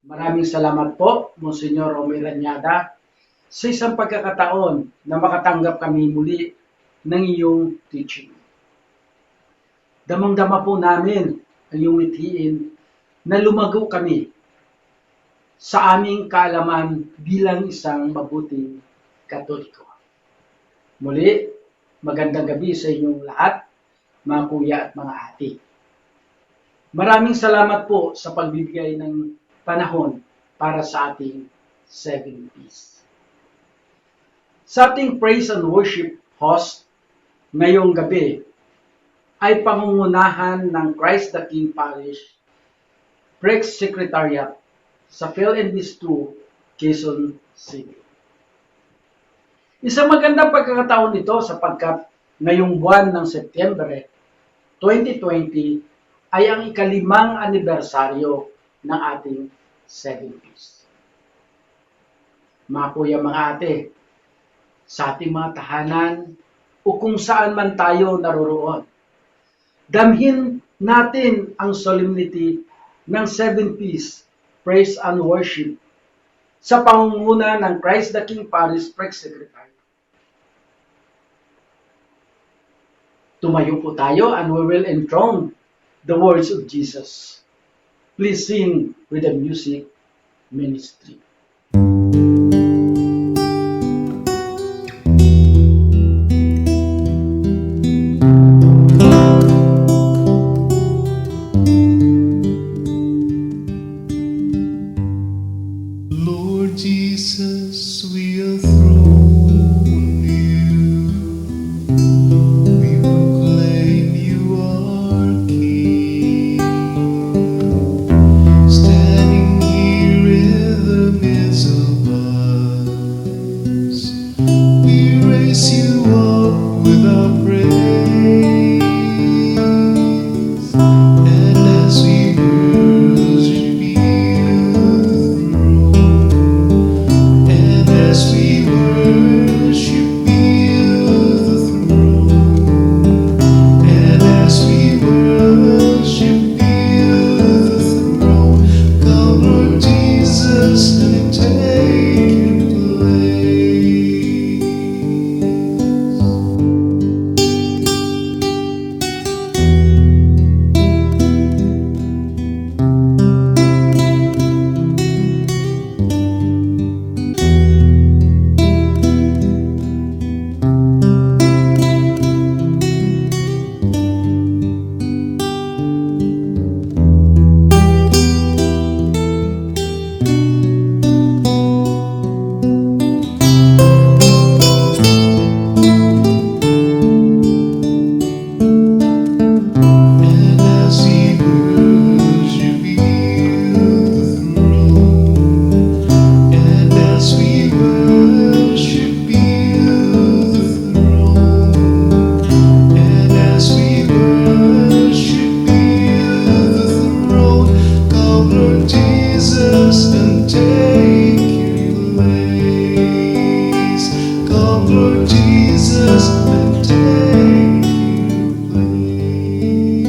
Maraming salamat po, Monsignor Romel Ranyada, sa isang pagkakataon na makatanggap kami muli ng iyong teaching. Damang-dama po namin ang iyong mithiin na lumago kami sa aming kaalaman bilang isang mabuting Katoliko. Muli, magandang gabi sa inyong lahat, mga kuya at mga ate. Maraming salamat po sa pagbibigay ng panahon para sa ating 7 Ps. Sa ating praise and worship host ngayong gabi ay pangungunahan ng Christ the King Parish Prex Secretariat sa PhilNBis 2, Quezon City. Isang magandang pagkakataon nito sapagkat ngayong buwan ng Setyembre 2020 ay ang ikalimang anibersaryo ng ating 7 Ps. Mga kuya, mga ate, sa ating mga tahanan o kung saan man tayo naroroon, damhin natin ang solemnity ng 7 Ps, Praise and Worship sa pangunguna ng Christ the King Parish Prex Secretary. Tumayo po tayo and we will enthrone the words of Jesus. Please sing with the music ministry. Lord Jesus, we enthrone you. We proclaim you are King. Standing here in the midst of us, we raise you up with our praise. And as we worship you, and as we worship the throne, and as we worship the throne, come Lord Jesus and take your place. And as we worship you, and as we worship you, and as we worship you, come Lord Jesus and take your place. Come Lord Jesus and take your place.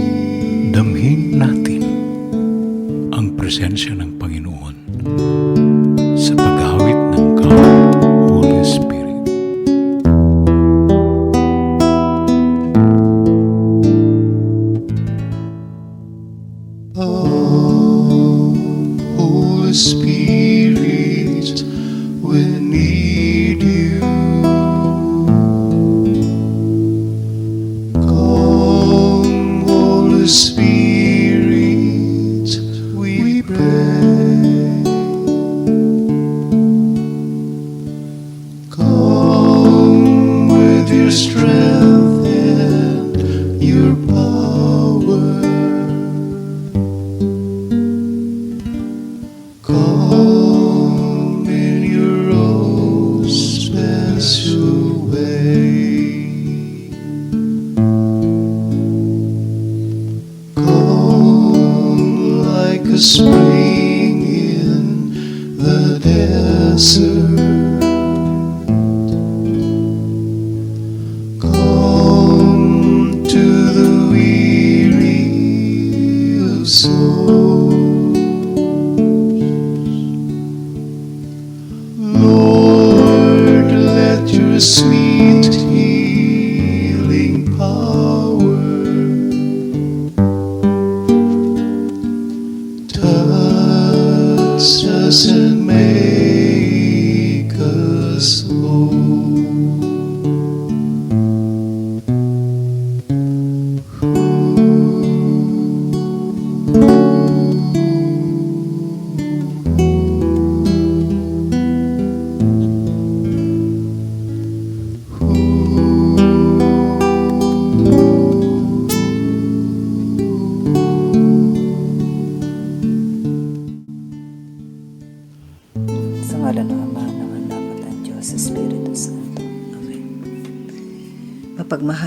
Damhin natin ang presensya ng Panginoon sa paghawit ng God, Holy Spirit. Holy Spirit, we need you. Come, Holy Spirit, we pray. Come with your strength and your power. Come in your own special way. Come like a spring in the desert. Come to the weary of soul.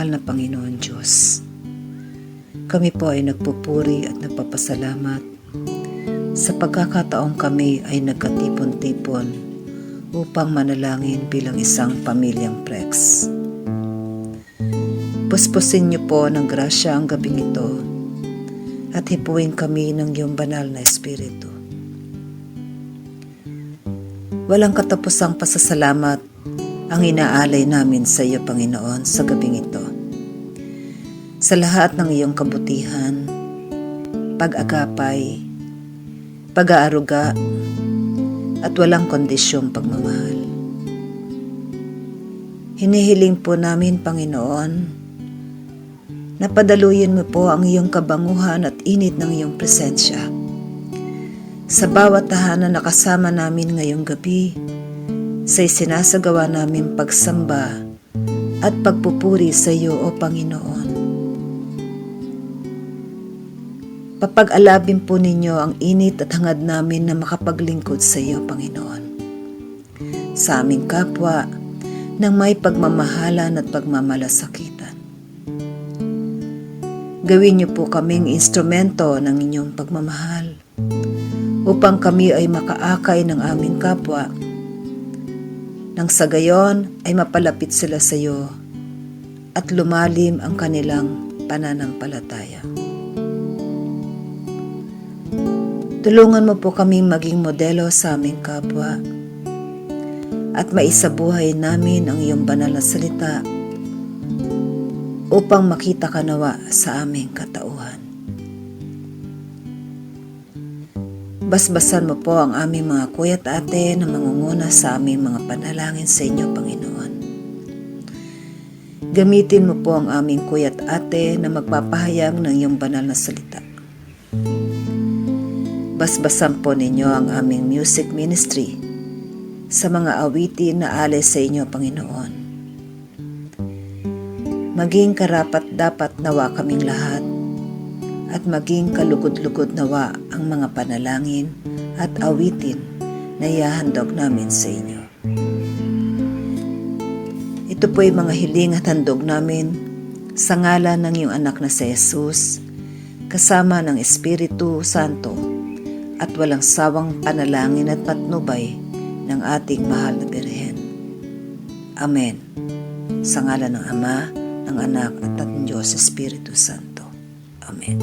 mahal na Panginoon Diyos, kami po ay nagpupuri at nagpapasalamat sa pagkakataong kami ay nagkatipon-tipon upang manalangin bilang isang pamilyang Prex. Puspusin niyo po ng grasya ang gabing ito at hipuin kami ng iyong banal na Espiritu. Walang katapusang pasasalamat ang inaalay namin sa iyo, Panginoon, sa gabing ito. Sa lahat ng iyong kabutihan, pag-agapay, pag-aaruga, at walang kondisyong pagmamahal. Hinihiling po namin, Panginoon, na padaluyin mo po ang iyong kabanguhan at init ng iyong presensya sa bawat tahanan na kasama namin ngayong gabi sa isinasagawa namin pagsamba at pagpupuri sa iyo, O Panginoon. Papag-alabin po ninyo ang init at hangad namin na makapaglingkod sa iyo, Panginoon, sa aming kapwa ng may pagmamahalan at pagmamalasakitan. Gawin niyo po kaming instrumento ng inyong pagmamahal upang kami ay makaakay ng aming kapwa, nang sa gayon ay mapalapit sila sa iyo at lumalim ang kanilang pananampalataya. Tulungan mo po kaming maging modelo sa aming kapwa at maisabuhay namin ang iyong banal na salita upang makita ka nawa sa aming katauhan. Basbasan mo po ang aming mga kuya at ate na mangunguna sa aming mga panalangin sa inyo, Panginoon. Gamitin mo po ang aming kuya at ate na magpapahayag ng iyong banal na salita. Basbasan po ninyo ang aming music ministry sa mga awitin na alay sa inyo, Panginoon. Maging karapat-dapat nawa kaming lahat at maging kalugod-lugod nawa ang mga panalangin at awitin na ihahandog namin sa inyo. Ito po'y mga hiling at handog namin sa ngalan ng iyong anak na si Jesus, kasama ng Espiritu Santo at walang sawang panalangin at patnubay ng ating mahal na Birhen. Amen. Sa ngalan ng Ama, ng Anak at ng Diyos Espiritu Santo. Amen.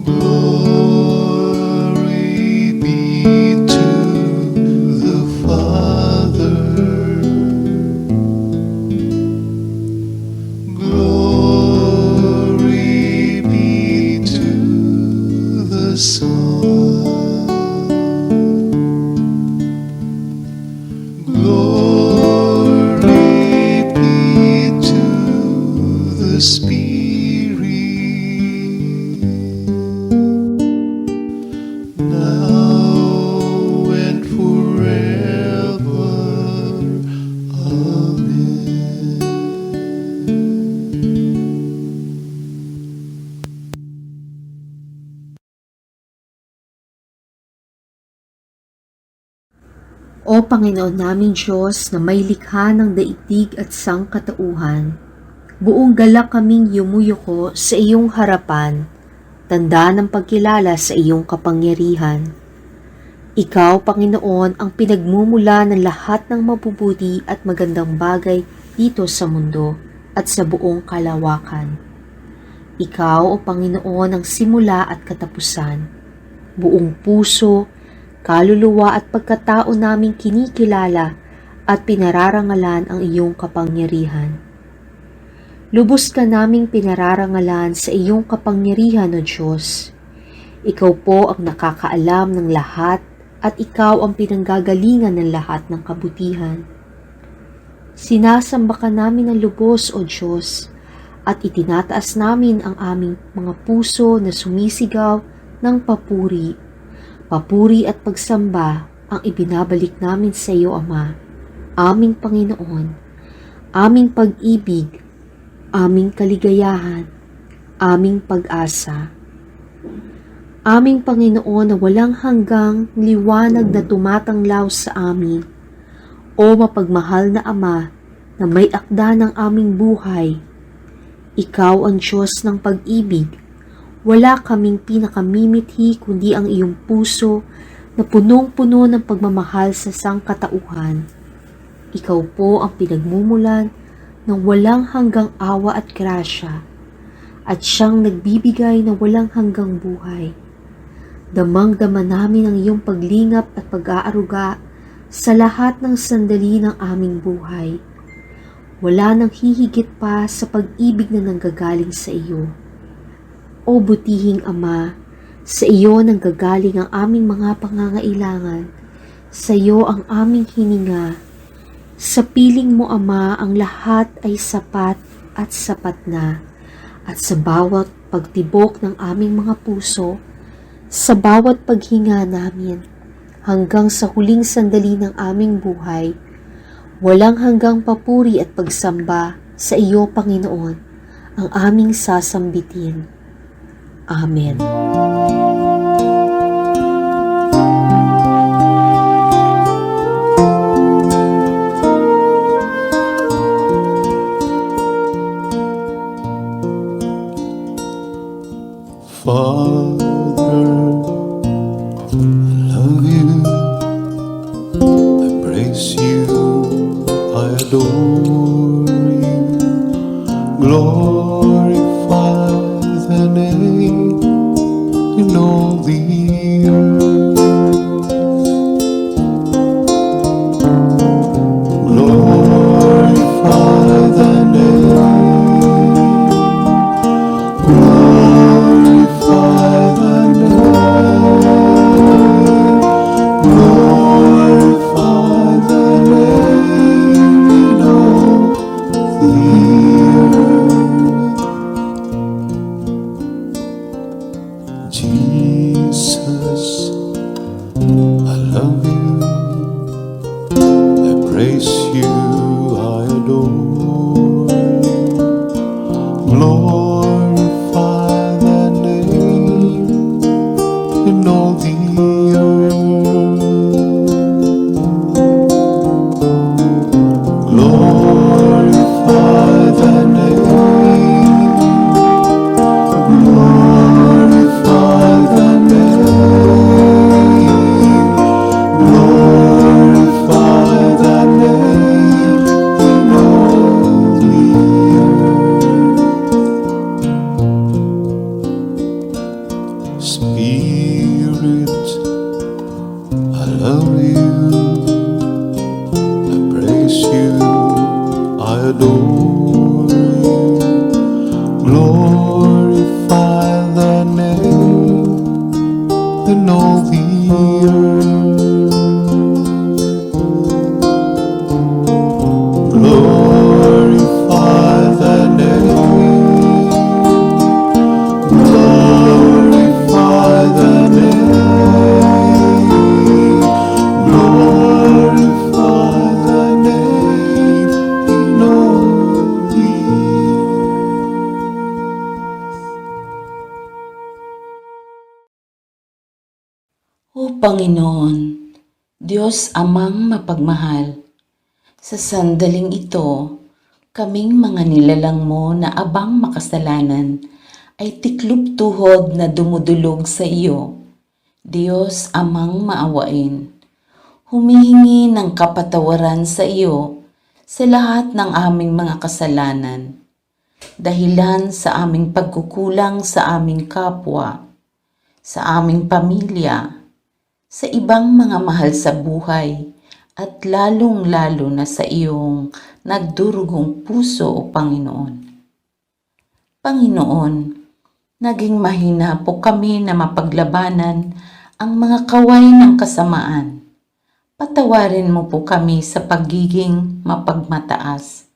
Glory be to the Father. Glory be to the Son. Glory be to the Spirit. Now and forever. Amen. O Panginoon naming Diyos na may likha ng daigdig at sangkatauhan, buong galak kaming yumuyuko sa iyong harapan, tanda ng pagkilala sa iyong kapangyarihan. Ikaw, Panginoon, ang pinagmumula ng lahat ng mabubuti at magandang bagay dito sa mundo at sa buong kalawakan. Ikaw, O Panginoon, ang simula at katapusan. Buong puso, kaluluwa at pagkatao naming kinikilala at pinararangalan ang iyong kapangyarihan. Lubos ka naming pinararangalan sa iyong kapangyarihan, O Diyos. Ikaw po ang nakakaalam ng lahat at ikaw ang pinanggagalingan ng lahat ng kabutihan. Sinasamba ka namin ng lubos, O Diyos, at itinataas namin ang aming mga puso na sumisigaw ng papuri. Papuri at pagsamba ang ibinabalik namin sa iyo, Ama, aming Panginoon, aming pag-ibig, aming kaligayahan, aming pag-asa. Aming Panginoon na walang hanggang liwanag na tumatanglaw sa amin, o mapagmahal na Ama na may akda ng aming buhay. Ikaw ang Diyos ng pag-ibig. Wala kaming pinakamimithi kundi ang iyong puso na punong-puno ng pagmamahal sa sangkatauhan. Ikaw po ang pinagmumulan ng walang hanggang awa at grasya, at siyang nagbibigay ng walang hanggang buhay. Damang-dama namin ang iyong paglingap at pag-aaruga sa lahat ng sandali ng aming buhay. Wala nang hihigit pa sa pag-ibig na nanggagaling sa iyo. O butihing Ama, sa iyo nanggagaling ang aming mga pangangailangan, sa iyo ang aming hininga. Sa piling mo, Ama, ang lahat ay sapat at sapat na, at sa bawat pagtibok ng aming mga puso, sa bawat paghinga namin, hanggang sa huling sandali ng aming buhay, walang hanggang papuri at pagsamba sa iyo, Panginoon, ang aming sasambitin. Amen. Father, I love you, I praise you, I adore you, glorify the name in all the earth. Glorify the name, glorify the name, glorify the name in all the earth. Jesus, I love you, I praise you, I adore you, glorify the name in all the earth. Glorify the name, glorify the name, glorify the name in all the earth. Spirit, I love you, I praise you, I adore you, glorify the name in all the earth. Glorify the name, glorify the name, glorify the name in all the O Panginoon, Diyos Amang mapagmahal, sa sandaling ito, kaming mga nilalang mo na abang makasalanan ay tiklop tuhod na dumudulog sa iyo. Diyos Amang maawain, humihingi ng kapatawaran sa iyo sa lahat ng aming mga kasalanan, dahilan sa aming pagkukulang sa aming kapwa, sa aming pamilya, sa ibang mga mahal sa buhay, at lalong-lalo na sa iyong nagdurugong puso, O Panginoon. Panginoon, naging mahina po kami na mapaglabanan ang mga kaway ng kasamaan. Patawarin mo po kami sa pagiging mapagmataas,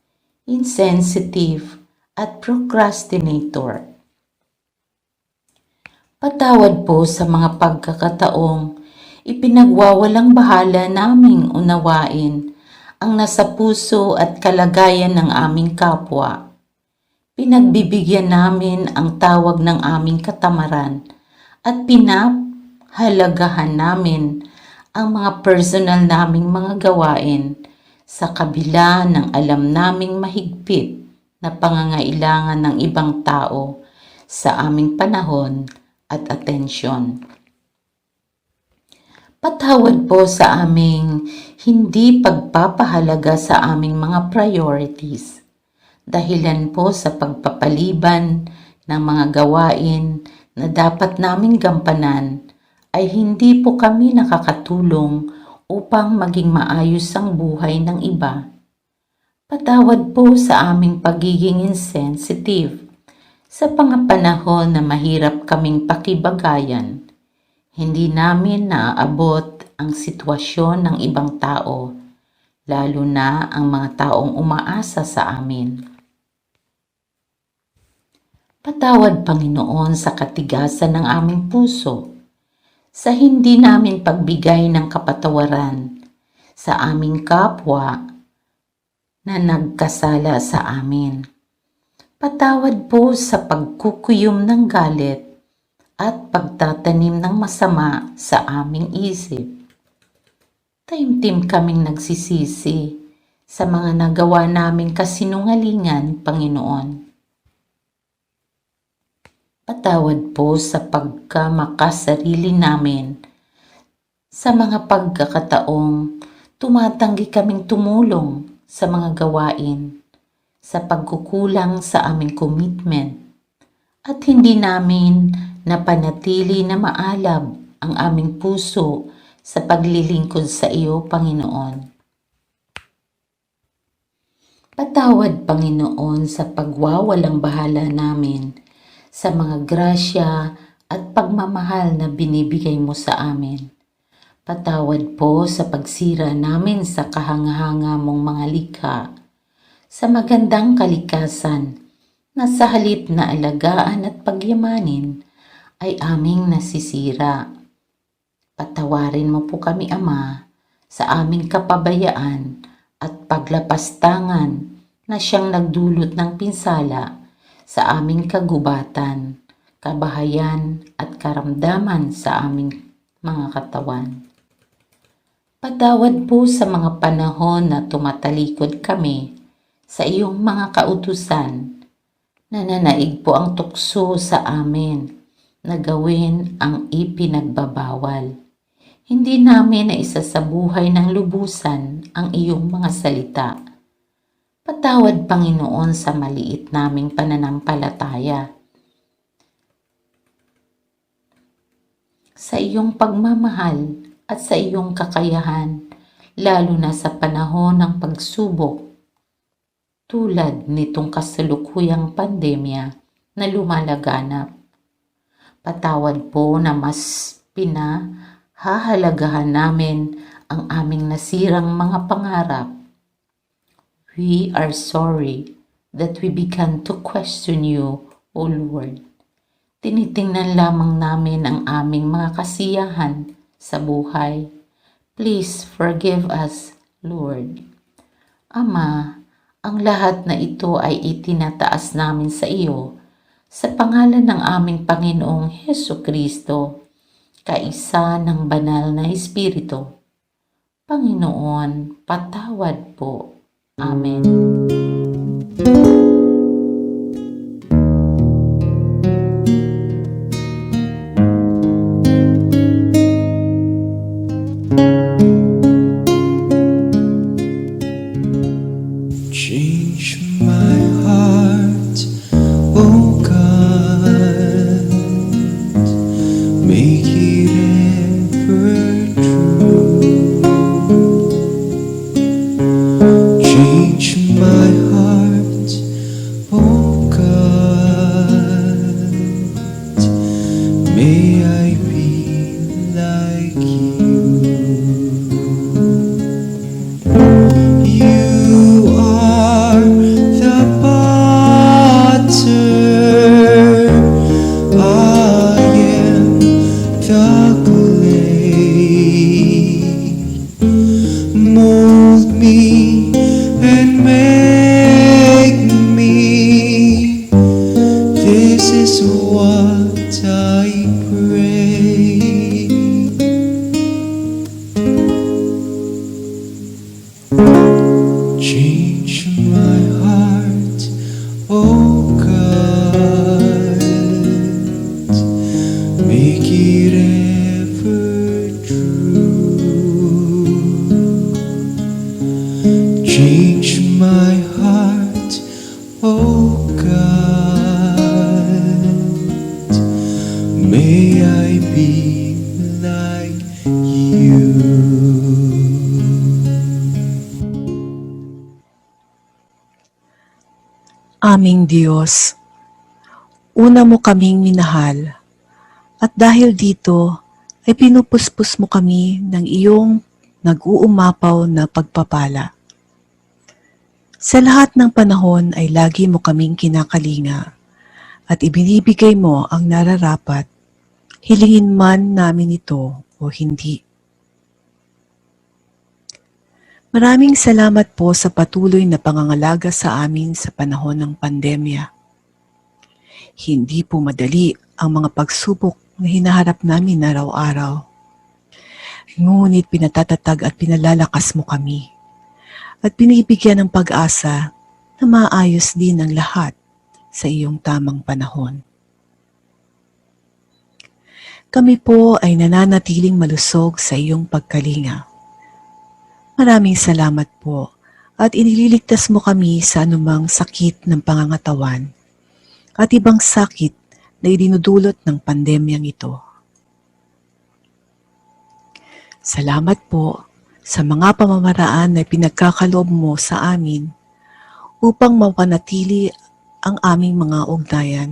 insensitive, at procrastinator. Patawad po sa mga pagkakataong ipinagwawalang bahala naming unawain ang nasa puso at kalagayan ng aming kapwa. Pinagbibigyan namin ang tawag ng aming katamaran at pinahalagahan namin ang mga personal naming mga gawain sa kabila ng alam naming mahigpit na pangangailangan ng ibang tao sa aming panahon at atensyon. Patawad po sa aming hindi pagpapahalaga sa aming mga priorities, dahilan po sa pagpapaliban ng mga gawain na dapat naming gampanan ay hindi po kami nakakatulong upang maging maayos ang buhay ng iba. Patawad po sa aming pagiging insensitive sa panahon na mahirap kaming pakibagayan. Hindi namin naaabot ang sitwasyon ng ibang tao, lalo na ang mga taong umaasa sa amin. Patawad, Panginoon, sa katigasan ng aming puso, sa hindi namin pagbigay ng kapatawaran sa aming kapwa na nagkasala sa amin. Patawad po sa pagkukuyom ng galit at pagtatanim ng masama sa aming isip. Taimtim kaming nagsisisi sa mga nagawa naming kasinungalingan, Panginoon. Patawad po sa pagkamakasarili namin sa mga pagkakataong tumatanggi kaming tumulong sa mga gawain, sa pagkukulang sa aming commitment, at hindi namin napanatili na maalab ang aming puso sa paglilingkod sa iyo, Panginoon. Patawad, Panginoon, sa pagwawalang bahala namin sa mga grasya at pagmamahal na binibigay mo sa amin. Patawad po sa pagsira namin sa kahanga-hanga mong mga likha, sa magandang kalikasan na sa halip na alagaan at pagyamanin ay aming nasisira. Patawarin mo po kami, Ama, sa aming kapabayaan at paglapastangan na siyang nagdulot ng pinsala sa aming kagubatan, kabahayan at karamdaman sa aming mga katawan. Patawad po sa mga panahon na tumatalikod kami sa iyong mga kautusan. Nananaig po ang tukso sa amin na gawin ang ipinagbabawal. Hindi namin na isa sa buhay ng lubusan ang iyong mga salita. Patawad, Panginoon, sa maliit naming pananampalataya. Sa iyong pagmamahal at sa iyong kakayahan, lalo na sa panahon ng pagsubok, tulad nitong kasalukuyang pandemya na lumalaganap. Patawad po na mas pinahahalagahan namin ang aming nasirang mga pangarap. We are sorry that we began to question you, O Lord. Tinitingnan lamang namin ang aming mga kasiyahan sa buhay. Please forgive us, Lord. Ama, ang lahat na ito ay itinataas namin sa iyo sa pangalan ng aming Panginoong Hesukristo, kaisa ng banal na Espiritu. Panginoon, patawad po. Amen. Change my heart, oh God, make it ever true. Change my heart, oh God, may I be like you. You are the potter, I am the clay. Mold me and make me. This is what I pray. aming Diyos, una mo kaming minahal, at dahil dito ay pinupuspos mo kami ng iyong nag-uumapaw na pagpapala. Sa lahat ng panahon ay lagi mo kaming kinakalinga at ibinibigay mo ang nararapat, hilingin man namin ito o hindi. Maraming salamat po sa patuloy na pangangalaga sa amin sa panahon ng pandemya. Hindi po madali ang mga pagsubok na hinaharap namin araw-araw. Ngunit pinatatatag at pinalalakas mo kami at binibigyan ng pag-asa na maayos din ang lahat sa iyong tamang panahon. Kami po ay nananatiling malusog sa iyong pagkalinga. Maraming salamat po at inililigtas mo kami sa anumang sakit ng pangangatawan at ibang sakit na idinudulot ng pandemyang ito. Salamat po sa mga pamamaraan na pinagkakaloob mo sa amin upang mapanatili ang aming mga ugnayan,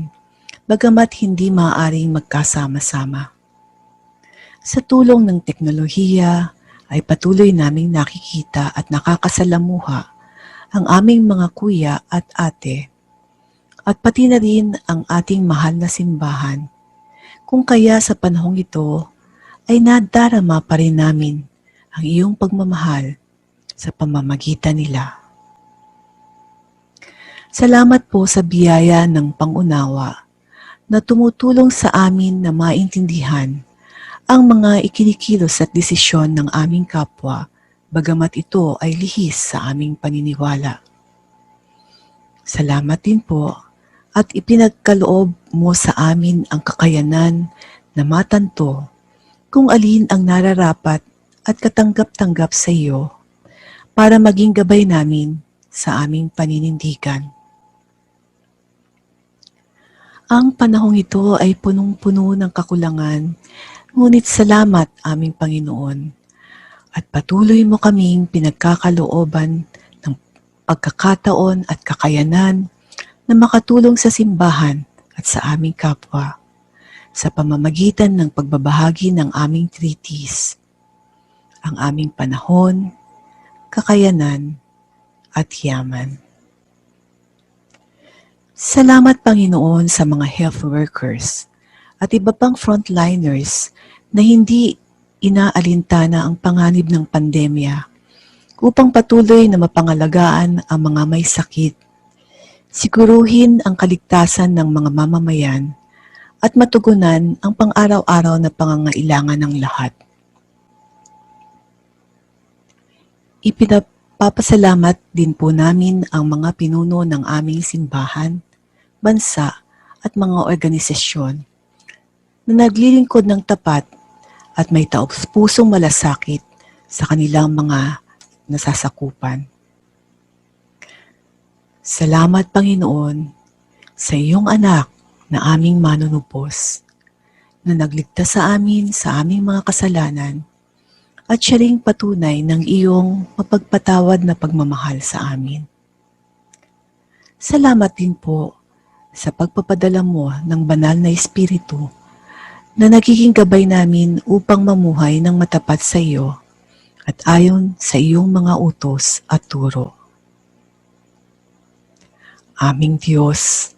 bagamat hindi maaaring magkasama-sama. Sa tulong ng teknolohiya, ay patuloy naming nakikita at nakakasalamuha ang aming mga kuya at ate, at pati na rin ang ating mahal na simbahan, kung kaya sa panahong ito ay nadarama pa rin namin ang iyong pagmamahal sa pamamagitan nila. Salamat po sa biyaya ng pangunawa na tumutulong sa amin na maintindihan ang mga ikinikilos at desisyon ng aming kapwa, bagamat ito ay lihis sa aming paniniwala. Salamat din po at ipinagkaloob mo sa amin ang kakayanan na matanto kung alin ang nararapat at katanggap-tanggap sa iyo para maging gabay namin sa aming paninindigan. Ang panahong ito ay punong-puno ng kakulangan, ngunit salamat aming Panginoon at patuloy mo kaming pinagkakalooban ng pagkakataon at kakayanan na makatulong sa simbahan at sa aming kapwa sa pamamagitan ng pagbabahagi ng aming treatise, ang aming panahon, kakayanan at yaman. Salamat Panginoon sa mga health workers at iba pang frontliners na hindi inaalintana ang panganib ng pandemya upang patuloy na mapangalagaan ang mga may sakit, siguruhin ang kaligtasan ng mga mamamayan at matugunan ang pang-araw-araw na pangangailangan ng lahat. Ipinapapasalamat din po namin ang mga pinuno ng aming simbahan, bansa at mga organisasyon na naglilingkod ng tapat at may taos-pusong malasakit sa kanilang mga nasasakupan. Salamat Panginoon sa iyong anak na aming manunubos na nagligtas sa amin sa aming mga kasalanan at siya ring patunay ng iyong mapagpatawad na pagmamahal sa amin. Salamat din po sa pagpapadala mo ng banal na Espiritu na nagiging gabay namin upang mamuhay ng matapat sa iyo at ayon sa iyong mga utos at turo. Aming Diyos,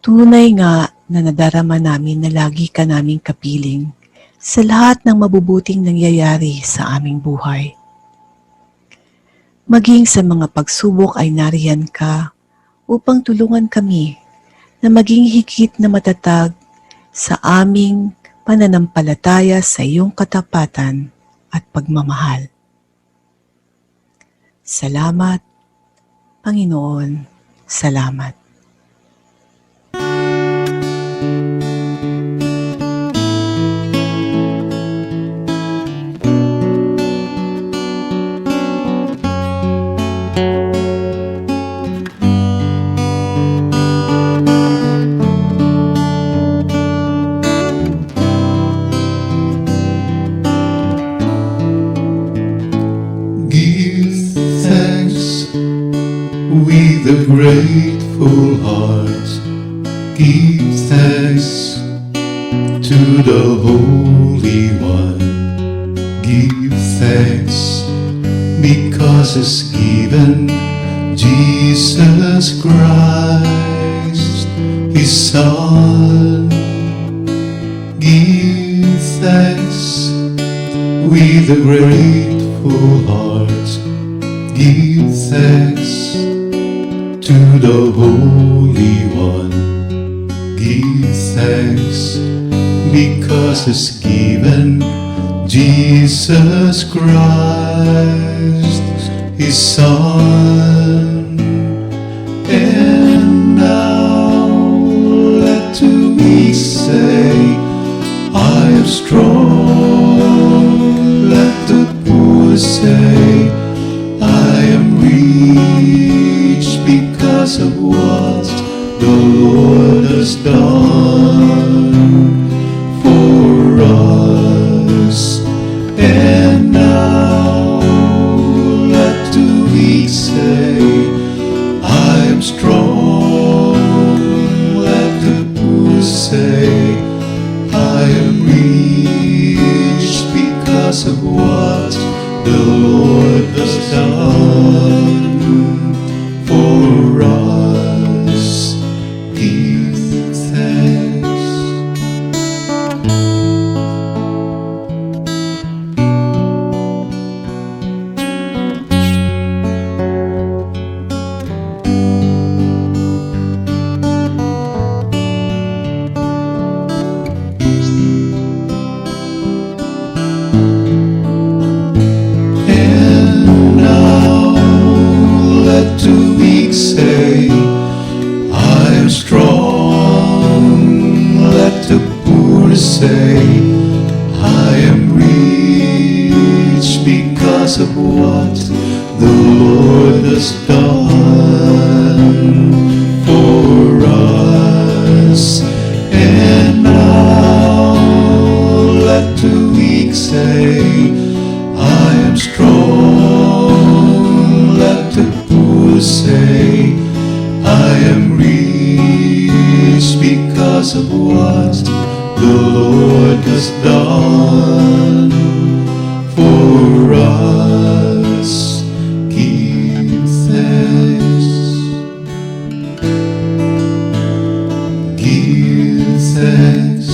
tunay nga na nadarama namin na lagi ka naming kapiling sa lahat ng mabubuting nangyayari sa aming buhay. Maging sa mga pagsubok ay nariyan ka upang tulungan kami na maging higit na matatag sa aming pananampalataya sa iyong katapatan at pagmamahal. Salamat, Panginoon, salamat. Give thanks with a grateful Give thanks to the Holy One. Give thanks because He's given Jesus Christ, His Son. Give thanks with a grateful heart. Give thanks to the Holy One. Give thanks because He's given Jesus Christ, His Son. And now let the weak say, I am strong. Let the poor say, I am rich because of what the Lord has done for us. And now let the weak say, I am strong. Let the poor say, I am rich because of what the Lord has done for us. Give thanks. And now let the weak say, I am strong. Let the poor say, I am rich because of what the Lord has done for us. And now let the weak say, I am strong. Let the poor say, I am rich because of what the Lord has done for us. Give thanks. Give thanks.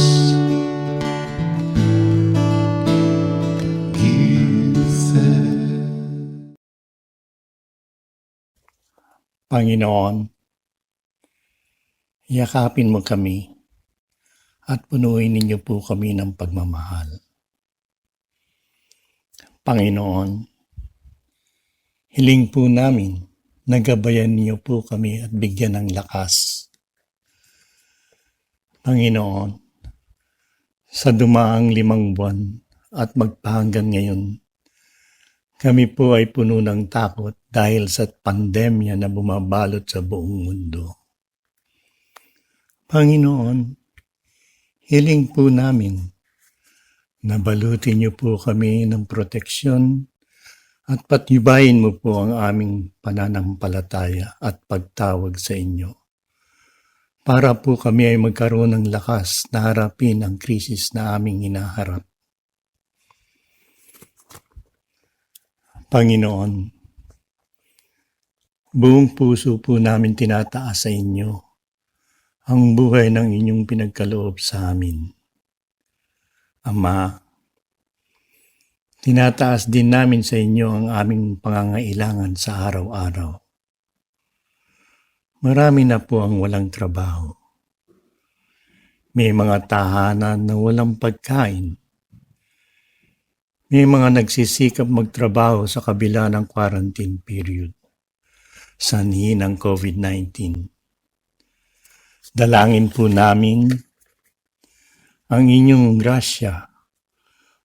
Give thanks. Panginoon, yakapin mo kami at punuin ninyo po kami ng pagmamahal. Panginoon, hiling po namin na gabayan niyo po kami at bigyan ng lakas. Panginoon, sa dumaang 5 buwan at magpahanggan ngayon, kami po ay puno ng takot dahil sa pandemya na bumabalot sa buong mundo. Panginoon, hiling po namin na balutin niyo po kami ng proteksyon at patnubayin mo po ang aming pananampalataya at pagtawag sa inyo para po kami ay magkaroon ng lakas na harapin ang krisis na aming hinaharap. Panginoon, buong puso po namin tinataas sa inyo ang buhay ng inyong pinagkaloob sa amin. Ama, tinataas din namin sa inyo ang aming pangangailangan sa araw-araw. Marami na po ang walang trabaho. May mga tahanan na walang pagkain. May mga nagsisikap magtrabaho sa kabila ng quarantine period, sanhi ng COVID-19. Dalangin po namin ang inyong grasya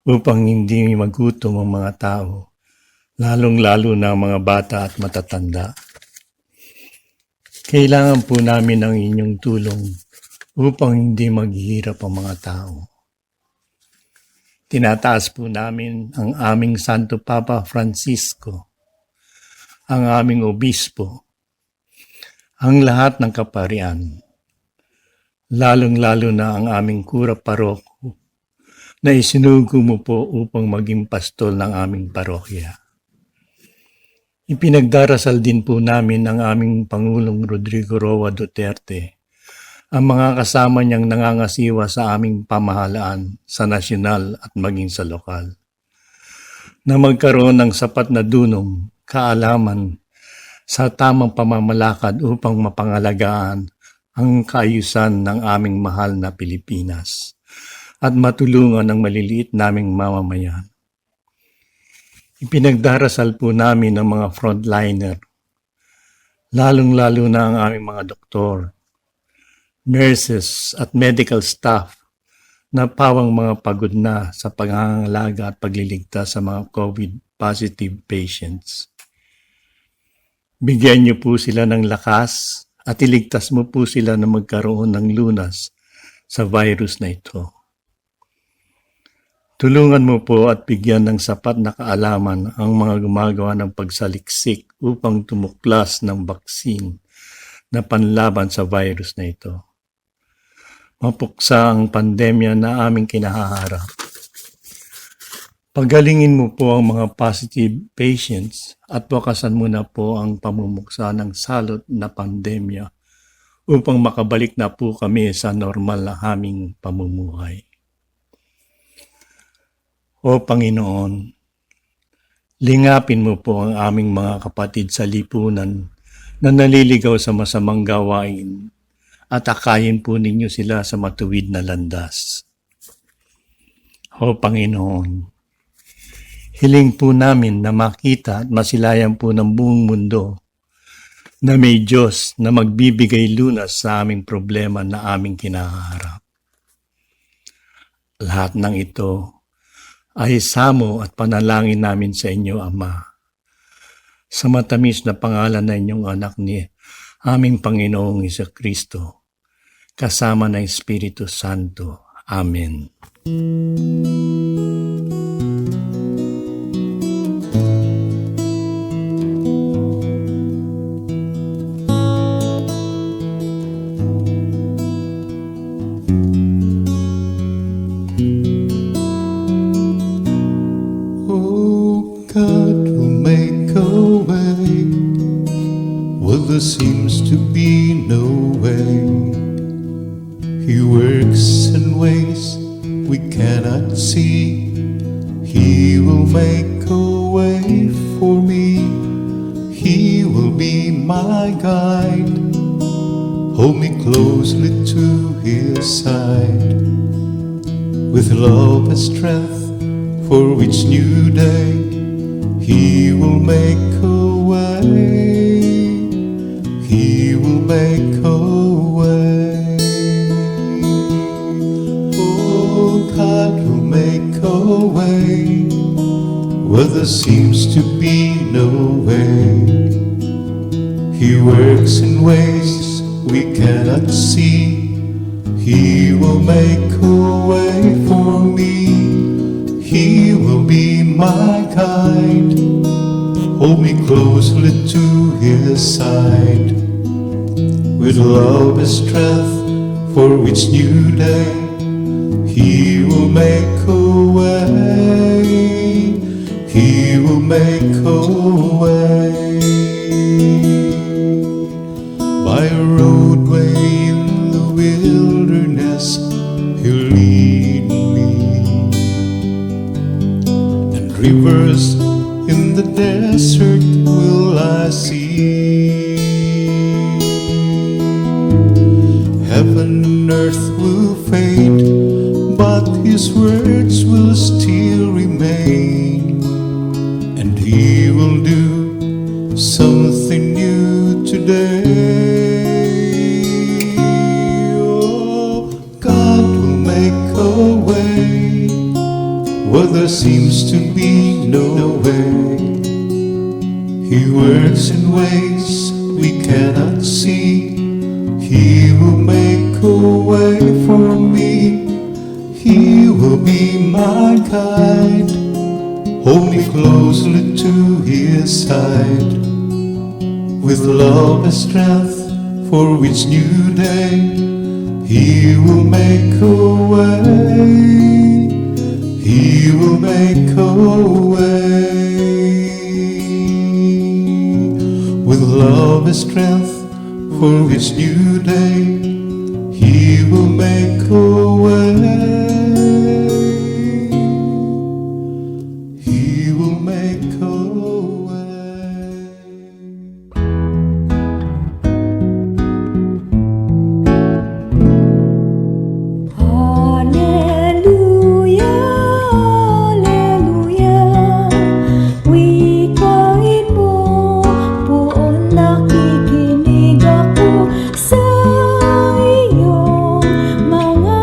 upang hindi magutom ang mga tao, lalong-lalo na ang mga bata at matatanda. Kailangan po namin ang inyong tulong upang hindi maghihirap ang mga tao. Tinataas po namin ang aming Santo Papa Francisco, ang aming obispo, ang lahat ng kaparian, lalong-lalo na ang aming kura paroko na isinugo mo po upang maging pastol ng aming parokya. Ipinagdarasal din po namin ang aming Pangulong Rodrigo Roa Duterte, ang mga kasama niyang nangangasiwa sa aming pamahalaan sa nasyonal at maging sa lokal, na magkaroon ng sapat na dunong, kaalaman sa tamang pamamalakad upang mapangalagaan ang kaayusan ng aming mahal na Pilipinas at matulungan ang maliliit naming mamamayan. Ipinagdarasal po namin ang mga frontliner, lalong-lalo na ang aming mga doktor, nurses at medical staff na pawang mga pagod na sa pangangalaga at pagliligtas sa mga COVID-positive patients. Bigyan niyo po sila ng lakas at iligtas mo po sila na magkaroon ng lunas sa virus na ito. Tulungan mo po at bigyan ng sapat na kaalaman ang mga gumagawa ng pagsaliksik upang tumuklas ng baksin na panlaban sa virus na ito. Mapuksa ang pandemya na aming kinahaharap. Pagalingin mo po ang mga positive patients at wakasan mo na po ang pamumuksa ng salot na pandemya upang makabalik na po kami sa normal na aming pamumuhay. O Panginoon, lingapin mo po ang aming mga kapatid sa lipunan na naliligaw sa masamang gawain at akayin po ninyo sila sa matuwid na landas. O Panginoon, hiling po namin na makita at masilayan po ng buong mundo na may Diyos na magbibigay lunas sa aming problema na aming kinaharap. Lahat ng ito ay samo at panalangin namin sa inyo, Ama, sa matamis na pangalan na inyong anak ni aming Panginoong Jesucristo, kasama ng Espiritu Santo. Amen. God will make a way where there seems to be no way. He works in ways we cannot see. He will make a way for me. He will be my guide. Hold me closely to His side. With love and strength for each new day, He will make a way. He will make a way. Oh, God will make a way where there seems to be no way. He works in ways we cannot see. He will make a way for me. He will be my guide. Hold me closely to His side. With love and strength for each new day, He will make a way. He will make a way. By a roadway in the wilderness, He'll lead me. Rivers in the desert will I see. Heaven and earth will fade, but His words will still remain. And He will do something new today. Oh, God will make a way where there seems to be no way. He works in ways we cannot see. He will make a way for me. He will be my guide. Hold me closely to His side. With love and strength for each new day, He will make a way. He will make a way. With love and strength for his new day, he will make a way. He will make a way. Hallelujah, hallelujah. Wikain mo, buong nakikinig ako sa iyong mga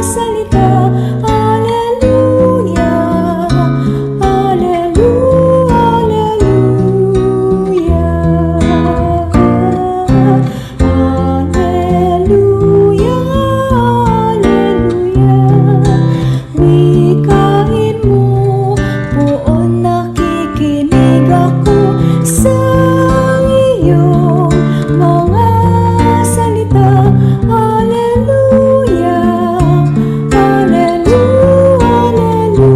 salita. Hallelujah, hallelujah, hallelujah. Wikain mo, buong nakikinig ako sa iyong mga salita. Hallelujah, hallelujah, hallelujah.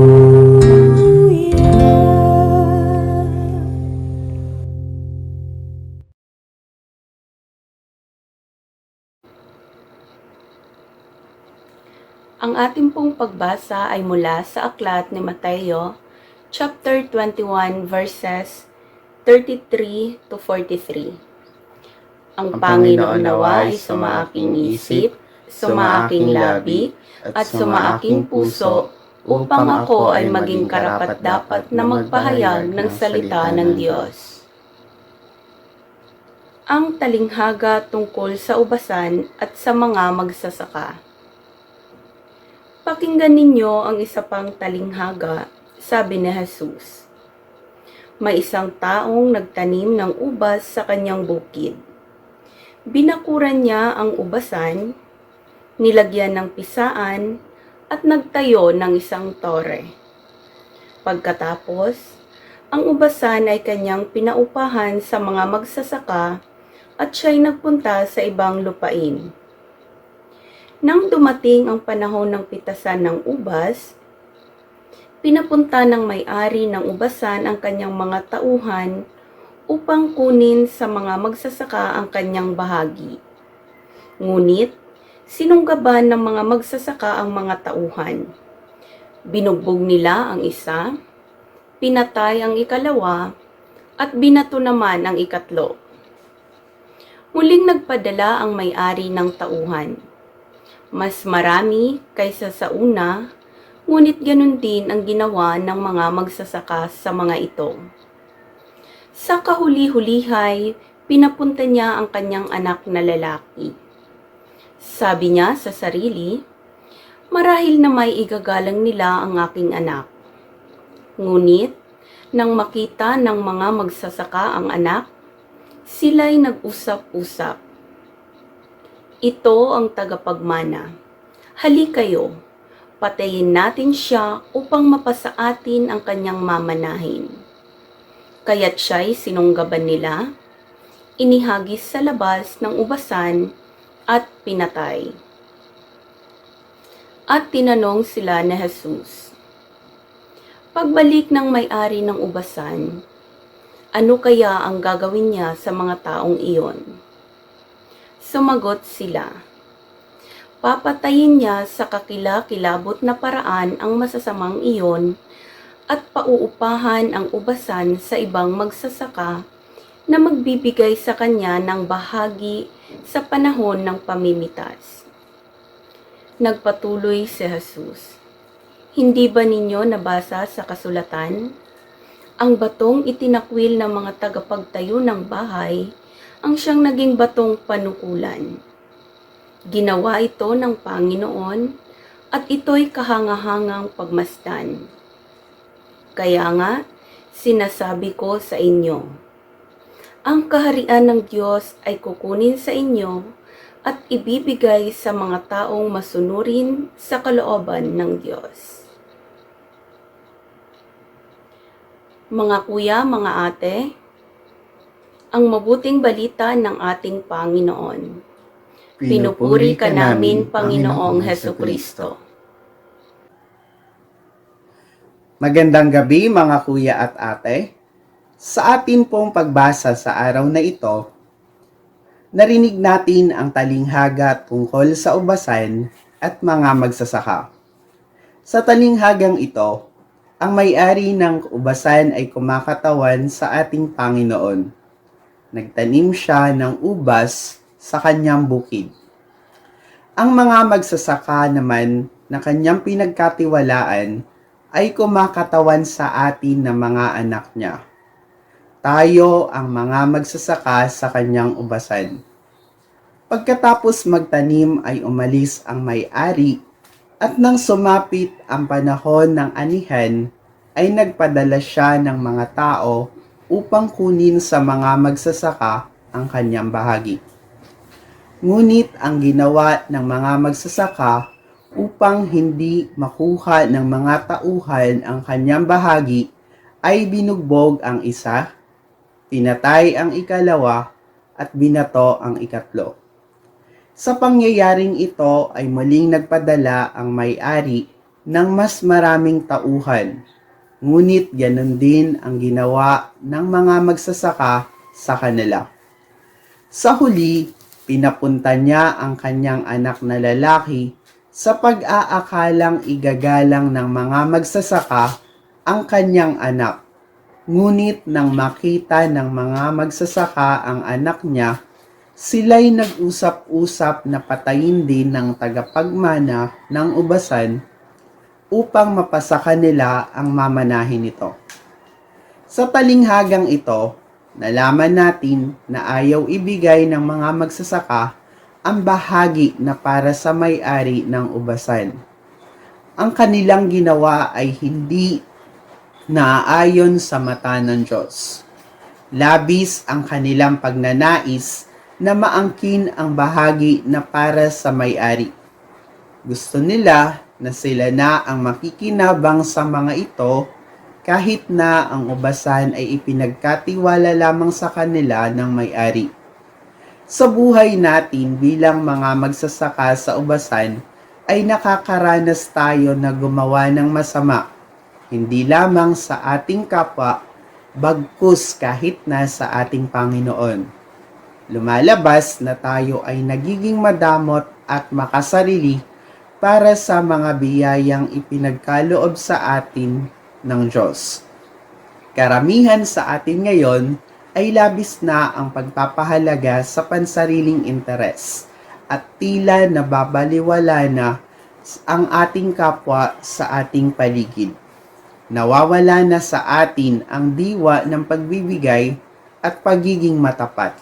Ang ating pong pagbasa ay mula sa aklat ni Mateo, chapter 21, verses 33 to 43. Ang Panginoon nawa ay sumaaking isip, sumaaking labi, at sumaaking puso, upang ako ay maging karapat-dapat na magpahayag ng salita ng Diyos. Ang talinghaga tungkol sa ubasan at sa mga magsasaka. Pakinggan ninyo ang isa pang talinghaga, sabi ni Jesus. May isang taong nagtanim ng ubas sa kanyang bukid. Binakuran niya ang ubasan, nilagyan ng pisaan, at nagtayo ng isang tore. Pagkatapos, ang ubasan ay kanyang pinaupahan sa mga magsasaka at siya'y nagpunta sa ibang lupain. Nang dumating ang panahon ng pitasan ng ubas, pinapunta ng may-ari ng ubasan ang kanyang mga tauhan upang kunin sa mga magsasaka ang kanyang bahagi. Ngunit, sinunggaban ng mga magsasaka ang mga tauhan. Binugbog nila ang isa, pinatay ang ikalawa, at binato naman ang ikatlo. Muling nagpadala ang may-ari ng tauhan. Mas marami kaysa sa una, ngunit ganun din ang ginawa ng mga magsasaka sa mga ito. Sa kahuli-hulihay, pinapunta niya ang kanyang anak na lalaki. Sabi niya sa sarili, marahil na may igagalang nila ang aking anak. Ngunit, nang makita ng mga magsasaka ang anak, sila'y nag-usap-usap. Ito ang tagapagmana. Hali kayo, patayin natin siya upang mapasa atin ang kanyang mamanahin. Kaya't siya'y sinunggaban nila, inihagis sa labas ng ubasan at pinatay. At tinanong sila ni Jesus. Pagbalik ng may-ari ng ubasan, ano kaya ang gagawin niya sa mga taong iyon? Sumagot sila, papatayin niya sa kakilakilabot na paraan ang masasamang iyon at pauupahan ang ubasan sa ibang magsasaka na magbibigay sa kanya ng bahagi sa panahon ng pamimitas. Nagpatuloy si Jesus. Hindi ba ninyo nabasa sa kasulatan? Ang batong itinakwil ng mga tagapagtayo ng bahay ang siyang naging batong panukulan. Ginawa ito ng Panginoon at ito'y kahangahangang pagmasdan. Kaya nga, sinasabi ko sa inyo, ang kaharian ng Diyos ay kukunin sa inyo at ibibigay sa mga taong masunurin sa kalooban ng Diyos. Mga kuya, mga ate, ang mabuting balita ng ating Panginoon. Pinupuri ka namin, Panginoong Hesukristo. Magandang gabi mga kuya at ate. Sa atin pong pagbasa sa araw na ito, narinig natin ang talinghaga tungkol sa ubasan at mga magsasaka. Sa talinghagang ito, ang may-ari ng ubasan ay kumakatawan sa ating Panginoon. Nagtanim siya ng ubas sa kanyang bukid. Ang mga magsasaka naman na kanyang pinagkatiwalaan ay kumakatawan sa atin ng mga anak niya. Tayo ang mga magsasaka sa kanyang ubasan. Pagkatapos magtanim ay umalis ang may-ari at nang sumapit ang panahon ng anihan ay nagpadala siya ng mga tao upang kunin sa mga magsasaka ang kanyang bahagi. Ngunit ang ginawa ng mga magsasaka upang hindi makuha ng mga tauhan ang kanyang bahagi ay binugbog ang isa, pinatay ang ikalawa at binato ang ikatlo. Sa pangyayaring ito ay muling nagpadala ang may-ari ng mas maraming tauhan, ngunit ganon din ang ginawa ng mga magsasaka sa kanila. Sa huli, pinapunta niya ang kanyang anak na lalaki sa pag-aakalang igagalang ng mga magsasaka ang kanyang anak. Ngunit nang makita ng mga magsasaka ang anak niya, sila'y nag-usap-usap na patayin din ng tagapagmana ng ubasan upang mapasa nila ang mamanahin nito. Sa talinghagang ito, nalaman natin na ayaw ibigay ng mga magsasaka ang bahagi na para sa may-ari ng ubasan. Ang kanilang ginawa ay hindi naaayon sa mata ng Diyos. Labis ang kanilang pagnanais na maangkin ang bahagi na para sa may-ari. Gusto nila na sila na ang makikinabang sa mga ito kahit na ang ubasan ay ipinagkatiwala lamang sa kanila ng may-ari. Sa buhay natin bilang mga magsasaka sa ubasan ay nakakaranas tayo na gumawa ng masama, hindi lamang sa ating kapwa, bagkus kahit na sa ating Panginoon. Lumalabas na tayo ay nagiging madamot at makasarili para sa mga biyayang ipinagkaloob sa atin ng Diyos. Karamihan sa atin ngayon ay labis na ang pagpapahalaga sa pansariling interes at tila nababaliwala na ang ating kapwa sa ating paligid. Nawawala na sa atin ang diwa ng pagbibigay at pagiging matapat.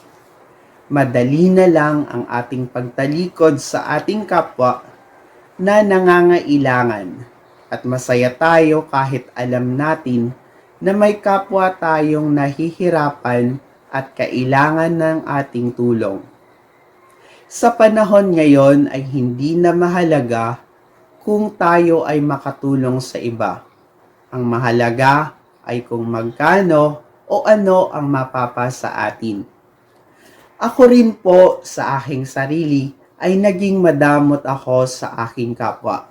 Madali na lang ang ating pagtalikod sa ating kapwa na nangangailangan at masaya tayo kahit alam natin na may kapwa tayong nahihirapan at kailangan ng ating tulong. Sa panahon ngayon ay hindi na mahalaga kung tayo ay makatulong sa iba. Ang mahalaga ay kung magkano o ano ang mapapa sa atin. Ako rin po sa aking sarili ay naging madamot ako sa aking kapwa.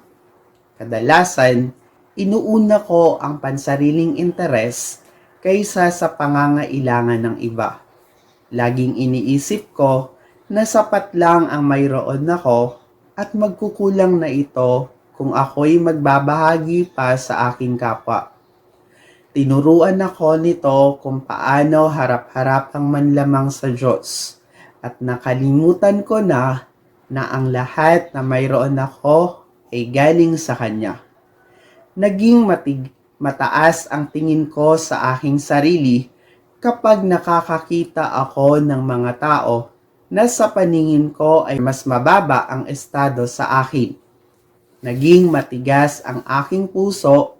Kadalasan, inuuna ko ang pansariling interes kaysa sa pangangailangan ng iba. Laging iniisip ko na sapat lang ang mayroon ako at magkukulang na ito kung ako'y magbabahagi pa sa aking kapwa. Tinuruan ako nito kung paano harap-harap ang manlamang sa Diyos at nakalimutan ko na ang lahat na mayroon ako ay galing sa Kanya. Naging mataas ang tingin ko sa aking sarili kapag nakakakita ako ng mga tao na sa paningin ko ay mas mababa ang estado sa akin. Naging matigas ang aking puso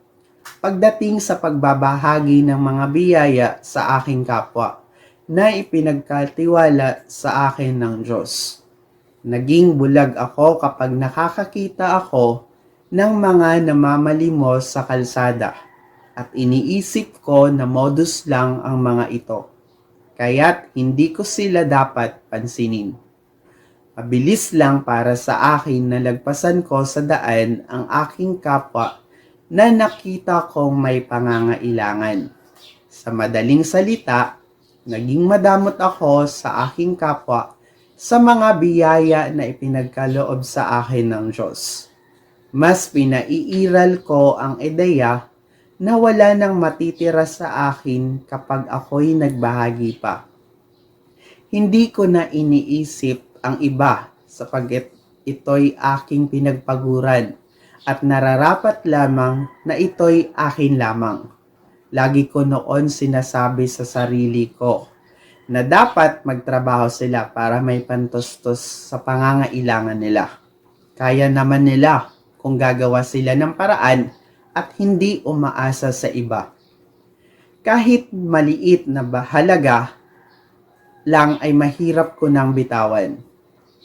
pagdating sa pagbabahagi ng mga biyaya sa aking kapwa na ipinagkatiwala sa akin ng Diyos. Naging bulag ako kapag nakakakita ako ng mga namamalimos sa kalsada at iniisip ko na modus lang ang mga ito, kaya't hindi ko sila dapat pansinin. Mabilis lang para sa akin na lagpasan ko sa daan ang aking kapwa na nakita kong may pangangailangan. Sa madaling salita, naging madamot ako sa aking kapwa sa mga biyaya na ipinagkaloob sa akin ng Diyos. Mas pinaiiral ko ang ideya na wala nang matitira sa akin kapag ako'y nagbahagi pa. Hindi ko na iniisip ang iba sapagkat ito'y aking pinagpaguran at nararapat lamang na ito'y akin lamang. Lagi ko noon sinasabi sa sarili ko na dapat magtrabaho sila para may pantustos sa pangangailangan nila. Kaya naman nila kung gagawa sila ng paraan at hindi umaasa sa iba. Kahit maliit na halaga lang ay mahirap ko nang bitawan.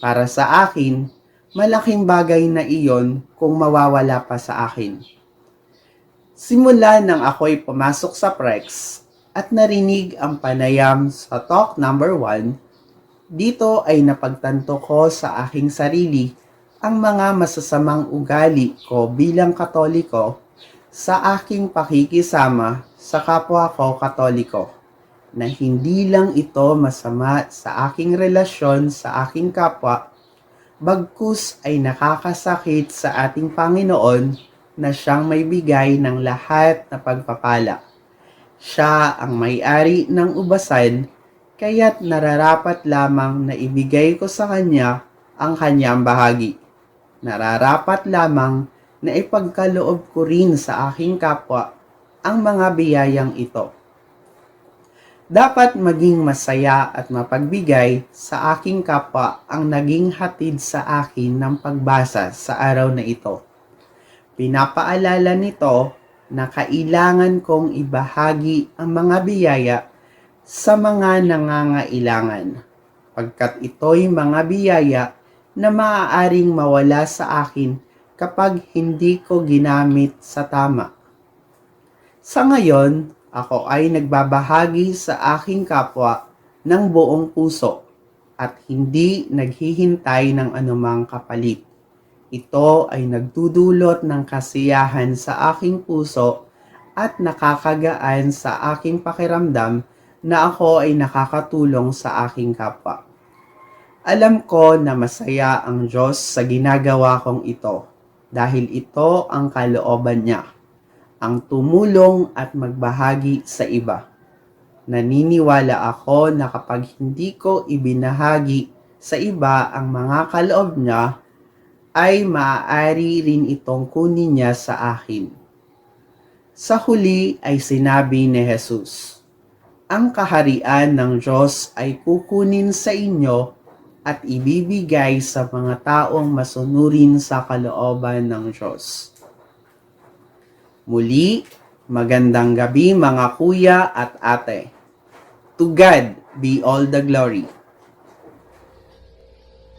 Para sa akin, malaking bagay na iyon kung mawawala pa sa akin. Simula nang ako'y pumasok sa Prex at narinig ang panayam sa talk number 1, dito ay napagtanto ko sa aking sarili ang mga masasamang ugali ko bilang Katoliko sa aking pakikisama sa kapwa ko Katoliko, na hindi lang ito masama sa aking relasyon sa aking kapwa, bagkus ay nakakasakit sa ating Panginoon na siyang may bigay ng lahat na pagpapala. Siya ang may-ari ng ubasan, kaya't nararapat lamang na ibigay ko sa Kanya ang Kanyang bahagi. Nararapat lamang na ipagkaloob ko rin sa aking kapwa ang mga biyayang ito. Dapat maging masaya at mapagbigay sa aking kapwa ang naging hatid sa akin ng pagbasa sa araw na ito. Pinapaalala nito na kailangan kong ibahagi ang mga biyaya sa mga nangangailangan, pagkat ito'y mga biyaya na maaaring mawala sa akin kapag hindi ko ginamit sa tama. Sa ngayon, ako ay nagbabahagi sa aking kapwa ng buong puso at hindi naghihintay ng anumang kapalit. Ito ay nagdudulot ng kasiyahan sa aking puso at nakakagaan sa aking pakiramdam na ako ay nakakatulong sa aking kapwa. Alam ko na masaya ang Diyos sa ginagawa kong ito dahil ito ang kalooban niya, ang tumulong at magbahagi sa iba. Naniniwala ako na kapag hindi ko ibinahagi sa iba ang mga kaloob niya, ay maaari rin itong kunin niya sa akin. Sa huli ay sinabi ni Jesus, ang kaharian ng Diyos ay kukunin sa inyo at ibibigay sa mga taong masunurin sa kalooban ng Diyos. Muli, magandang gabi mga kuya at ate. To God be all the glory.